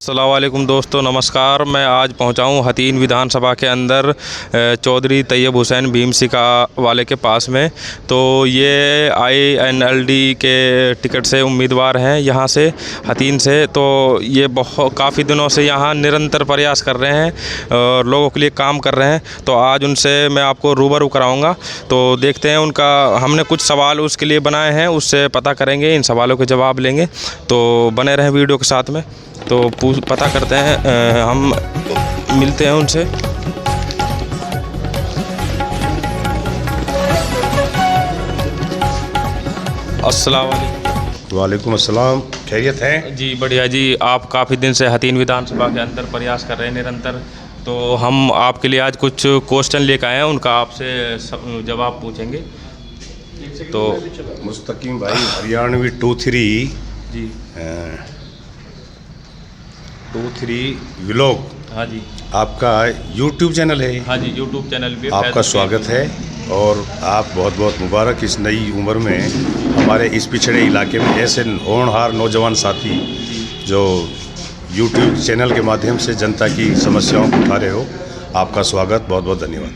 अस्सलाम वालेकुम दोस्तों, नमस्कार। मैं आज पहुंचा हूं हतीन विधानसभा के अंदर चौधरी तैयब हुसैन भीमसिका वाले के पास में। तो ये INLD के टिकट से उम्मीदवार हैं यहाँ से हतीन से। तो ये काफ़ी दिनों से यहाँ निरंतर प्रयास कर रहे हैं और लोगों के लिए काम कर रहे हैं। तो आज उनसे मैं आपको रूबरू कराऊँगा। तो देखते हैं उनका, हमने कुछ सवाल उसके लिए बनाए हैं, उससे पता करेंगे, इन सवालों के जवाब लेंगे। तो बने रहें वीडियो के साथ में। तो पता करते हैं, हम मिलते हैं उनसे। अस्सलाम वालेकुम। वालेकुम अस्सलाम। खैरियत है जी बढ़िया जी। आप काफ़ी दिन से हतीन विधानसभा के अंदर प्रयास कर रहे हैं निरंतर। तो हम आपके लिए आज कुछ क्वेश्चन लेकर आए हैं, उनका आपसे जवाब पूछेंगे। तो मुस्तकीम भाई हरियाणवी 23 जी 23 व्लॉग, हाँ जी, आपका यूट्यूब चैनल है। हाँ जी, यूट्यूब चैनल भी आपका स्वागत है और आप बहुत बहुत मुबारक। इस नई उम्र में हमारे इस पिछड़े इलाके में ऐसे होनहार नौजवान साथी जो यूट्यूब चैनल के माध्यम से जनता की समस्याओं को उठा रहे हो, आपका स्वागत, बहुत बहुत धन्यवाद।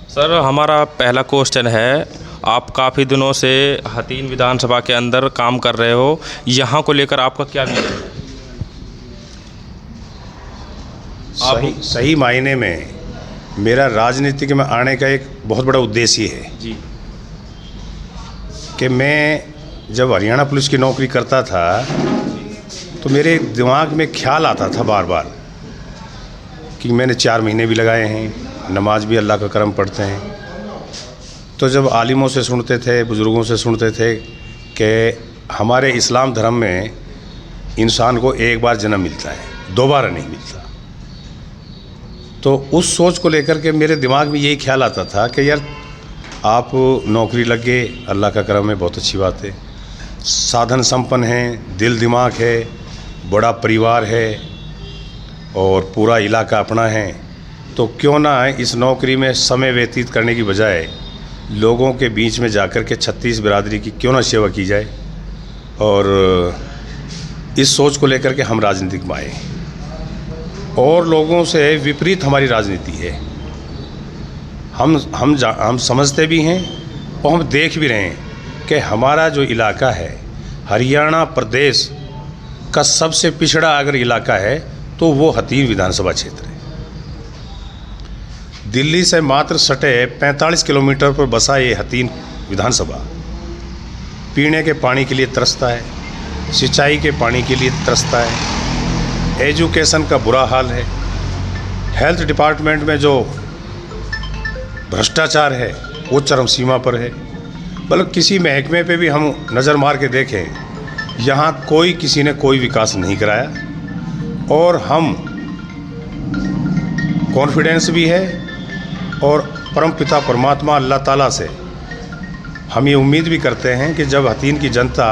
सर, हमारा पहला क्वेश्चन है, आप काफ़ी दिनों से हतीन विधानसभा के अंदर काम कर रहे हो, यहाँ को लेकर आपका क्या विजन है? सही मायने में मेरा राजनीति में आने का एक बहुत बड़ा उद्देश्य है जी कि मैं जब हरियाणा पुलिस की नौकरी करता था तो मेरे दिमाग में ख्याल आता था बार बार कि मैंने 4 महीने भी लगाए हैं, नमाज भी अल्लाह का करम पढ़ते हैं। तो जब आलिमों से सुनते थे, बुज़ुर्गों से सुनते थे कि हमारे इस्लाम धर्म में इंसान को एक बार जन्म मिलता है, दोबारा नहीं मिलता। तो उस सोच को लेकर के मेरे दिमाग में यही ख्याल आता था कि यार आप नौकरी लग गए, अल्लाह का करम है, बहुत अच्छी बात है, साधन संपन्न हैं, दिल दिमाग है, बड़ा परिवार है और पूरा इलाका अपना है, तो क्यों ना इस नौकरी में समय व्यतीत करने की बजाय लोगों के बीच में जाकर के 36 बिरादरी की क्यों ना सेवा की जाए। और इस सोच को लेकर के हम राजनीति में आए और लोगों से विपरीत हमारी राजनीति है। हम समझते भी हैं और हम देख भी रहे हैं कि हमारा जो इलाका है, हरियाणा प्रदेश का सबसे पिछड़ा अगर इलाका है तो वो हतीन विधानसभा क्षेत्र है। दिल्ली से मात्र सटे 45 किलोमीटर पर बसा ये हतीन विधानसभा पीने के पानी के लिए तरसता है, सिंचाई के पानी के लिए तरसता है, एजुकेशन का बुरा हाल है, हेल्थ डिपार्टमेंट में जो भ्रष्टाचार है वो चरम सीमा पर है। मतलब किसी महकमे पे भी हम नज़र मार के देखें, यहाँ किसी ने कोई विकास नहीं कराया। और हम कॉन्फिडेंस भी है और परमपिता परमात्मा अल्लाह ताला से हम ये उम्मीद भी करते हैं कि जब हतीन की जनता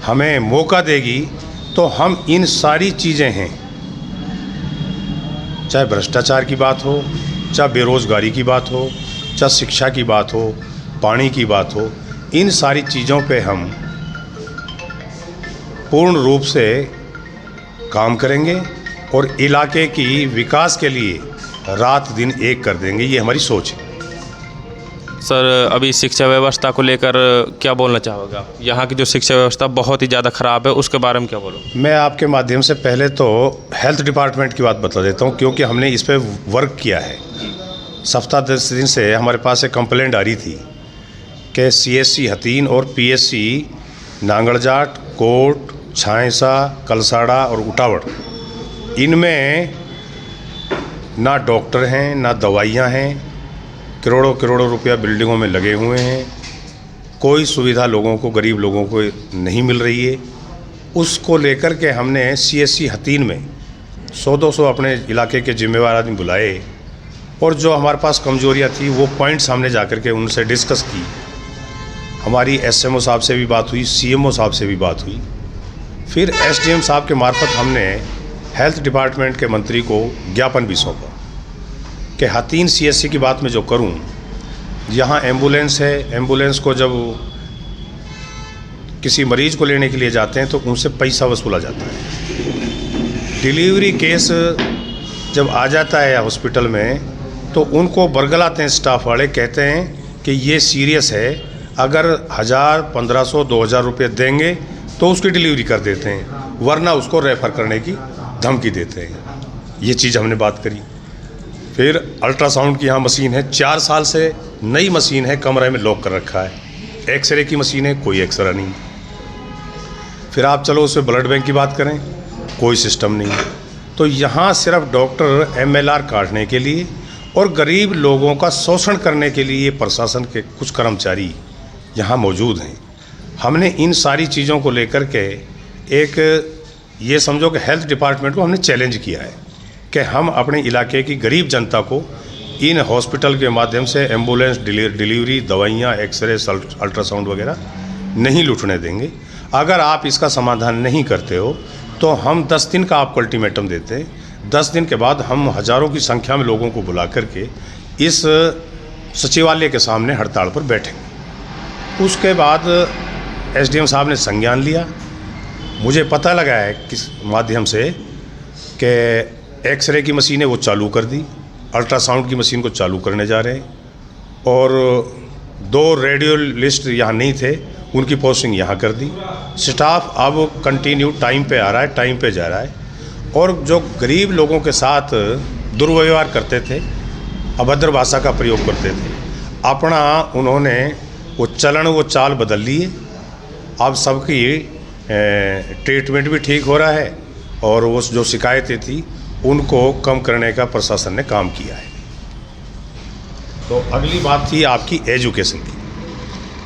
हमें मौका देगी तो हम इन सारी चीज़ें हैं, चाहे भ्रष्टाचार की बात हो, चाहे बेरोज़गारी की बात हो, चाहे शिक्षा की बात हो, पानी की बात हो, इन सारी चीज़ों पे हम पूर्ण रूप से काम करेंगे और इलाके की विकास के लिए रात दिन एक कर देंगे, ये हमारी सोच है। सर, अभी शिक्षा व्यवस्था को लेकर क्या बोलना चाहोगे आप? यहाँ की जो शिक्षा व्यवस्था बहुत ही ज़्यादा ख़राब है, उसके बारे में क्या बोलो? मैं आपके माध्यम से पहले तो हेल्थ डिपार्टमेंट की बात बता देता हूँ, क्योंकि हमने इस पर वर्क किया है। सप्ताह 10 दिन से हमारे पास एक कंप्लेंट आ रही थी कि CSC हतीन और PSC नांगड़जाट, कोट, छांयसा, कलसाड़ा और उटावड़, इनमें ना डॉक्टर हैं, ना दवाइयाँ हैं, करोड़ों करोड़ों रुपया बिल्डिंगों में लगे हुए हैं, कोई सुविधा लोगों को, गरीब लोगों को नहीं मिल रही है। उसको लेकर के हमने CSC हतीन में 100-200 अपने इलाके के जिम्मेवार आदमी बुलाए और जो हमारे पास कमजोरियां थी वो पॉइंट सामने जा कर के उनसे डिस्कस की। हमारी SMO साहब से भी बात हुई, CMO साहब से भी बात हुई, फिर SDM साहब के मार्फत हमने हेल्थ डिपार्टमेंट के मंत्री को ज्ञापन भी सौंपा कि हतीन CSC की बात में जो करूं, यहाँ एम्बुलेंस है, एम्बुलेंस को जब किसी मरीज़ को लेने के लिए जाते हैं तो उनसे पैसा वसूला जाता है। डिलीवरी केस जब आ जाता है हॉस्पिटल में तो उनको बरगलाते हैं स्टाफ वाले, कहते हैं कि ये सीरियस है, अगर 1000, 1500, 2000 रुपये देंगे तो उसकी डिलीवरी कर देते हैं, वरना उसको रेफ़र करने की धमकी देते हैं। ये चीज़ हमने बात करी। फिर अल्ट्रासाउंड की यहाँ मशीन है, 4 साल से नई मशीन है, कमरे में लॉक कर रखा है। एक्सरे की मशीन है, कोई एक्सरा नहीं। फिर आप चलो उसमें ब्लड बैंक की बात करें, कोई सिस्टम नहीं। तो यहाँ सिर्फ डॉक्टर MLR काटने के लिए और गरीब लोगों का शोषण करने के लिए प्रशासन के कुछ कर्मचारी यहाँ मौजूद हैं। हमने इन सारी चीज़ों को लेकर के एक ये समझो कि हेल्थ डिपार्टमेंट को हमने चैलेंज किया है कि हम अपने इलाके की गरीब जनता को इन हॉस्पिटल के माध्यम से एम्बुलेंस डिलीवरी, दवाइयाँ, एक्सरे, अल्ट्रासाउंड वगैरह नहीं लूटने देंगे। अगर आप इसका समाधान नहीं करते हो तो हम 10 दिन का आपको अल्टीमेटम देते हैं। 10 दिन के बाद हम हज़ारों की संख्या में लोगों को बुला करके इस सचिवालय के सामने हड़ताल पर बैठेंगे। उसके बाद SDM साहब ने संज्ञान लिया। मुझे पता लगा है किस माध्यम से कि एक्सरे की मशीनें वो चालू कर दी, अल्ट्रासाउंड की मशीन को चालू करने जा रहे हैं, और 2 रेडियोलिस्ट यहाँ नहीं थे, उनकी पोस्टिंग यहाँ कर दी। स्टाफ अब कंटिन्यू टाइम पे आ रहा है, टाइम पे जा रहा है। और जो गरीब लोगों के साथ दुर्व्यवहार करते थे, अभद्र भाषा का प्रयोग करते थे, अपना उन्होंने वो चलन, वो चाल बदल लिए। अब सबकी ट्रीटमेंट भी ठीक हो रहा है और वो जो शिकायतें थी उनको कम करने का प्रशासन ने काम किया है। तो अगली बात थी आपकी एजुकेशन की।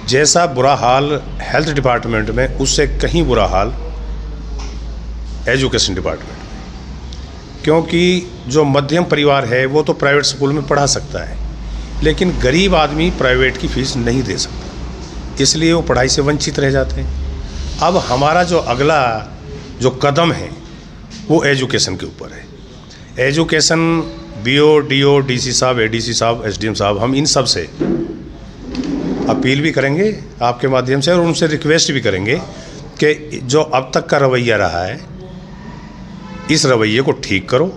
जैसा बुरा हाल हेल्थ डिपार्टमेंट में, उससे कहीं बुरा हाल एजुकेशन डिपार्टमेंट में, क्योंकि जो मध्यम परिवार है वो तो प्राइवेट स्कूल में पढ़ा सकता है, लेकिन गरीब आदमी प्राइवेट की फ़ीस नहीं दे सकता, इसलिए वो पढ़ाई से वंचित रह जाते हैं। अब हमारा जो अगला जो कदम है वो एजुकेशन के ऊपर है। एजुकेशन BO, DO, DC साहब, ADC साहब, SDM साहब, हम इन सब से अपील भी करेंगे आपके माध्यम से और उनसे रिक्वेस्ट भी करेंगे कि जो अब तक का रवैया रहा है, इस रवैये को ठीक करो।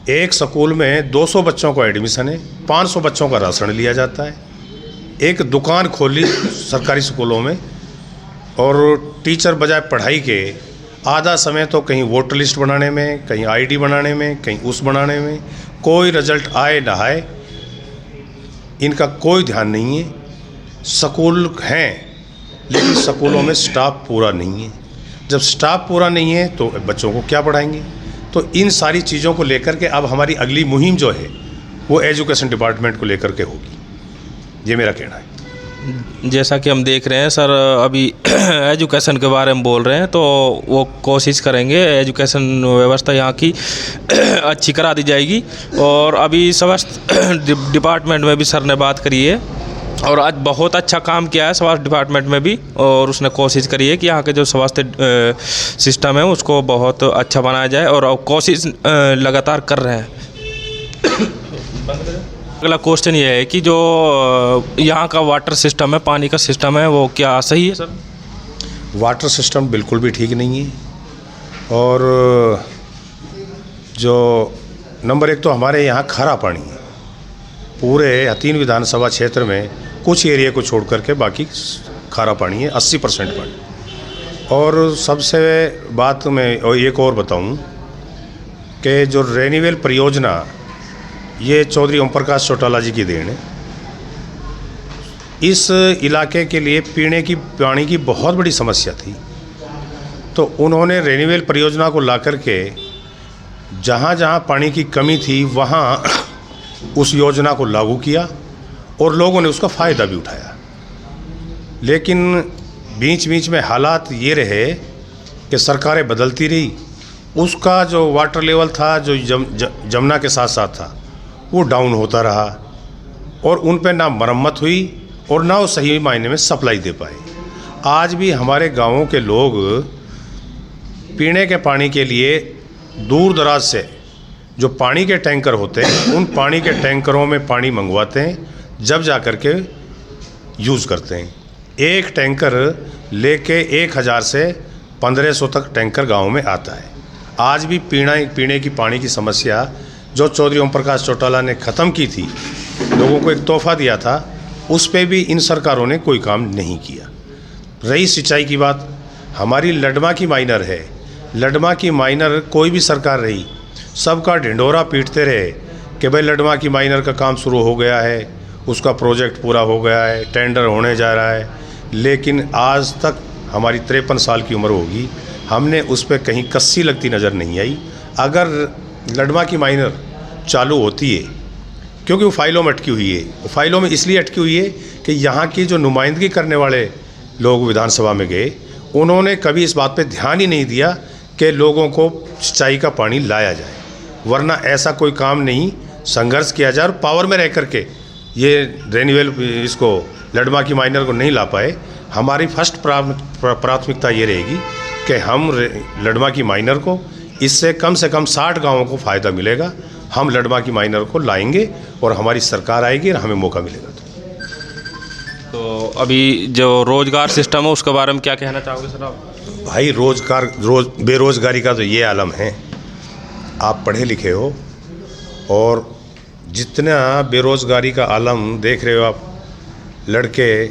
एक स्कूल में 200 बच्चों को एडमिशन है, 500 बच्चों का राशन लिया जाता है। एक दुकान खोली सरकारी स्कूलों में और टीचर बजाय पढ़ाई के आधा समय तो कहीं वोटर लिस्ट बनाने में, कहीं ID बनाने में, कहीं उस बनाने में, कोई रिजल्ट आए ना आए इनका कोई ध्यान नहीं है। स्कूल हैं लेकिन स्कूलों में स्टाफ पूरा नहीं है। जब स्टाफ पूरा नहीं है तो बच्चों को क्या पढ़ाएंगे? तो इन सारी चीज़ों को लेकर के अब हमारी अगली मुहिम जो है वो एजुकेशन डिपार्टमेंट को लेकर के होगी, ये मेरा कहना है। जैसा कि हम देख रहे हैं सर, अभी एजुकेशन के बारे में बोल रहे हैं, तो वो कोशिश करेंगे एजुकेशन व्यवस्था यहाँ की अच्छी करा दी जाएगी। और अभी स्वास्थ्य डिपार्टमेंट में भी सर ने बात करी है और आज बहुत अच्छा काम किया है स्वास्थ्य डिपार्टमेंट में भी, और उसने कोशिश करी है कि यहाँ के जो स्वास्थ्य सिस्टम है उसको बहुत अच्छा बनाया जाए, और कोशिश लगातार कर रहे हैं। अगला क्वेश्चन ये है कि जो यहाँ का वाटर सिस्टम है, पानी का सिस्टम है, वो क्या सही है सर? वाटर सिस्टम बिल्कुल भी ठीक नहीं है। और जो नंबर 1 तो हमारे यहाँ खारा पानी है। पूरे हथीन विधानसभा क्षेत्र में कुछ एरिया को छोड़ करके बाकी खारा पानी है, 80% पानी। और सबसे बात मैं एक और बताऊं कि जो रेनीवेल परियोजना, ये चौधरी ओम प्रकाश चौटाला जी की देन है। इस इलाके के लिए पीने की पानी की बहुत बड़ी समस्या थी, तो उन्होंने रेनीवेल परियोजना को ला करके जहाँ जहाँ पानी की कमी थी वहाँ उस योजना को लागू किया और लोगों ने उसका फ़ायदा भी उठाया। लेकिन बीच बीच में हालात ये रहे कि सरकारें बदलती रही, उसका जो वाटर लेवल था जो जमुना के साथ साथ था वो डाउन होता रहा और उन पर ना मरम्मत हुई और ना वो सही मायने में सप्लाई दे पाए। आज भी हमारे गाँवों के लोग पीने के पानी के लिए दूर दराज से जो पानी के टैंकर होते हैं उन पानी के टैंकरों में पानी मंगवाते हैं, जब जा कर के यूज़ करते हैं। एक टैंकर लेके 1000 से 1500 तक टैंकर गाँव में आता है। आज भी पीने की पानी की समस्या जो चौधरी ओम प्रकाश चौटाला ने ख़त्म की थी, लोगों को एक तोहफा दिया था, उस पे भी इन सरकारों ने कोई काम नहीं किया। रही सिंचाई की बात, हमारी लडमा की माइनर है, लडमा की माइनर कोई भी सरकार रही सबका ढिंढोरा पीटते रहे कि भाई लडमा की माइनर का काम शुरू हो गया है, उसका प्रोजेक्ट पूरा हो गया है, टेंडर होने जा रहा है, लेकिन आज तक हमारी 53 साल की उम्र होगी, हमने उस पर कहीं कस्सी लगती नज़र नहीं आई। अगर लडमा की माइनर चालू होती है, क्योंकि वो फाइलों में अटकी हुई है, वो फाइलों में इसलिए अटकी हुई है कि यहाँ की जो नुमाइंदगी करने वाले लोग विधानसभा में गए, उन्होंने कभी इस बात पे ध्यान ही नहीं दिया कि लोगों को सिंचाई का पानी लाया जाए, वरना ऐसा कोई काम नहीं, संघर्ष किया जाए। और पावर में रह करके ये रेन्यूएबल इसको लडमा की माइनर को नहीं ला पाए, हमारी फर्स्ट प्राथमिकता ये रहेगी कि हम लडमा की माइनर को, इससे कम से कम 60 गाँवों को फ़ायदा मिलेगा। हम लडमा की माइनर को लाएंगे और हमारी सरकार आएगी और हमें मौका मिलेगा। तो अभी जो रोज़गार सिस्टम है उसके बारे में क्या कहना चाहोगे सर आप? भाई बेरोज़गारी का तो ये आलम है, आप पढ़े लिखे हो और जितना बेरोज़गारी का आलम देख रहे हो आप, लड़के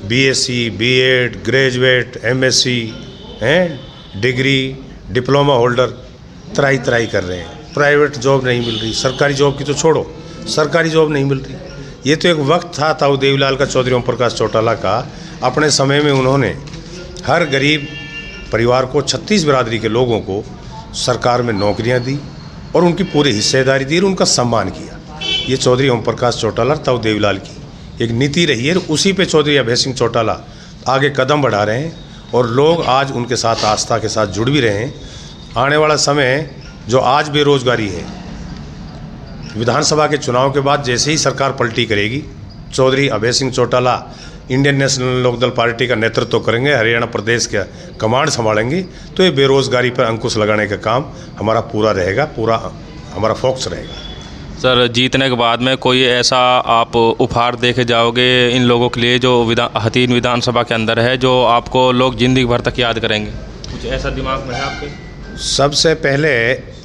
बीएससी, बीएड, ग्रेजुएट, एमएससी हैं, डिग्री, डिप्लोमा होल्डर त्राही कर रहे हैं, प्राइवेट जॉब नहीं मिल रही, सरकारी जॉब की तो छोड़ो, सरकारी जॉब नहीं मिल रही। ये तो एक वक्त था ताऊ देवीलाल का, चौधरी ओम प्रकाश चौटाला का। अपने समय में उन्होंने हर गरीब परिवार को, 36 बिरादरी के लोगों को सरकार में नौकरियां दी और उनकी पूरी हिस्सेदारी दी और उनका सम्मान किया। ये चौधरी ओम प्रकाश चौटाला, ताऊ देवीलाल की एक नीति रही है। उसी पे चौधरी अभय सिंह चौटाला आगे कदम बढ़ा रहे हैं और लोग आज उनके साथ आस्था के साथ जुड़ भी रहे हैं। आने वाला समय जो आज बेरोज़गारी है, विधानसभा के चुनाव के बाद जैसे ही सरकार पलटी करेगी, Chaudhary Abhay Singh Chautala Indian National Lokdal Party का नेतृत्व करेंगे, हरियाणा प्रदेश का कमांड संभालेंगे, तो ये बेरोज़गारी पर अंकुश लगाने का काम हमारा पूरा रहेगा, पूरा हमारा फोकस रहेगा। सर, जीतने के बाद में कोई ऐसा आप उपहार देके जाओगे इन लोगों के लिए जो हथीन विधानसभा के अंदर है, जो आपको लोग ज़िंदगी भर तक याद करेंगे? कुछ ऐसा दिमाग में है आपके? सबसे पहले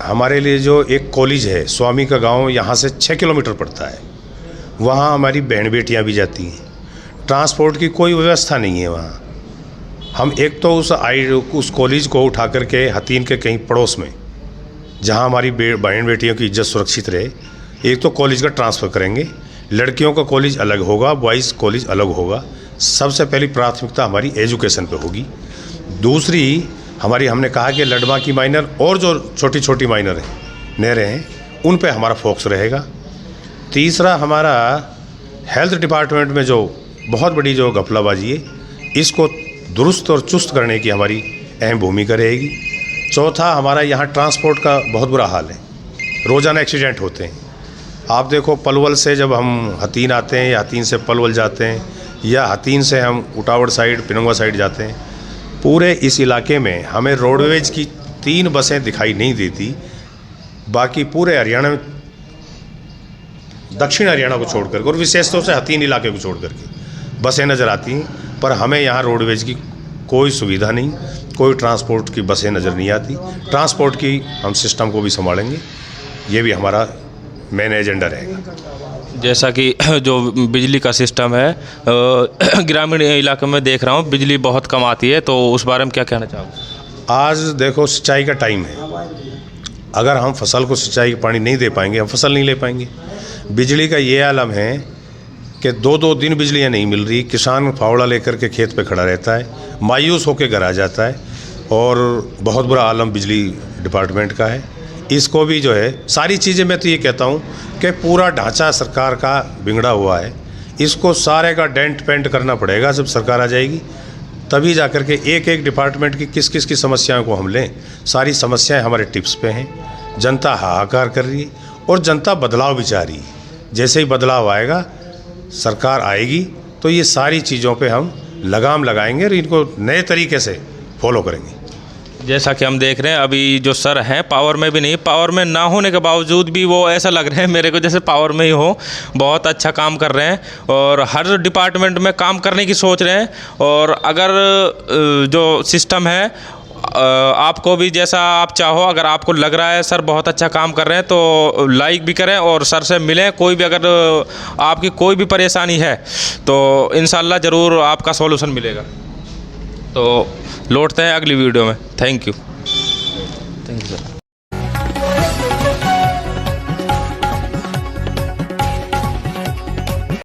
हमारे लिए जो एक कॉलेज है, स्वामी का गांव यहाँ से 6 किलोमीटर पड़ता है, वहाँ हमारी बहन बेटियाँ भी जाती हैं। ट्रांसपोर्ट की कोई व्यवस्था नहीं है वहाँ। हम एक तो उस कॉलेज को उठा करके हथीन के कहीं पड़ोस में, जहाँ हमारी बहन बेटियों की इज्जत सुरक्षित रहे, एक तो कॉलेज का ट्रांसफ़र करेंगे। लड़कियों का कॉलेज अलग होगा, बॉयज़ कॉलेज अलग होगा। सबसे पहली प्राथमिकता हमारी एजुकेशन पे होगी। दूसरी हमारी, हमने कहा कि लडमा की माइनर और जो छोटी छोटी माइनर हैं, नहरें हैं, उन पे हमारा फोकस रहेगा। तीसरा हमारा हेल्थ डिपार्टमेंट में जो बहुत बड़ी जो घपलाबाजी है, इसको दुरुस्त और चुस्त करने की हमारी अहम भूमिका रहेगी। चौथा हमारा यहाँ ट्रांसपोर्ट का बहुत बुरा हाल है, रोज़ाना एक्सीडेंट होते हैं। आप देखो, पलवल से जब हम हथीन आते हैं या हथीन से पलवल जाते हैं या हथीन से हम उटावड़ साइड, पिनंगवा साइड जाते हैं, पूरे इस इलाके में हमें रोडवेज की 3 बसें दिखाई नहीं देती। बाकी पूरे हरियाणा में, दक्षिण हरियाणा को छोड़ करके और विशेष तौर से हथीन इलाके को छोड़ करके बसें नज़र आती हैं, पर हमें यहाँ रोडवेज की कोई सुविधा नहीं, कोई ट्रांसपोर्ट की बसें नज़र नहीं आती। ट्रांसपोर्ट की हम सिस्टम को भी संभालेंगे, ये भी हमारा मेन एजेंडा रहेगा। जैसा कि जो बिजली का सिस्टम है, ग्रामीण इलाके में देख रहा हूँ बिजली बहुत कम आती है, तो उस बारे में क्या कहना चाहोगे? आज देखो, सिंचाई का टाइम है, अगर हम फसल को सिंचाई पानी नहीं दे पाएंगे, हम फसल नहीं ले पाएंगे। बिजली का ये आलम है कि 2-2 दिन बिजलियाँ नहीं मिल रही, किसान फावड़ा लेकर के खेत पे खड़ा रहता है, मायूस होकर घर आ जाता है, और बहुत बुरा आलम बिजली डिपार्टमेंट का है। इसको भी जो है, सारी चीज़ें, मैं तो ये कहता हूँ कि पूरा ढांचा सरकार का बिगड़ा हुआ है, इसको सारे का डेंट पेंट करना पड़ेगा। जब सरकार आ जाएगी तभी जा कर के एक एक डिपार्टमेंट की किस किस की समस्याओं को हम लें। सारी समस्याएं हमारे टिप्स पे हैं, जनता हाहाकार कर रही है और जनता बदलाव भी चाह रही है। जैसे ही बदलाव आएगा, सरकार आएगी, तो ये सारी चीज़ों पे हम लगाम लगाएंगे और इनको नए तरीके से फॉलो करेंगे। जैसा कि हम देख रहे हैं अभी जो सर हैं पावर में भी नहीं, पावर में ना होने के बावजूद भी वो ऐसा लग रहे हैं मेरे को जैसे पावर में ही हो। बहुत अच्छा काम कर रहे हैं और हर डिपार्टमेंट में काम करने की सोच रहे हैं। और अगर जो सिस्टम है आपको भी जैसा आप चाहो, अगर आपको लग रहा है सर बहुत अच्छा काम कर रहे हैं तो लाइक भी करें और सर से मिलें। कोई भी अगर आपकी कोई भी परेशानी है तो इंशाल्लाह ज़रूर आपका सॉल्यूशन मिलेगा। तो लौटते हैं अगली वीडियो में। Thank you sir.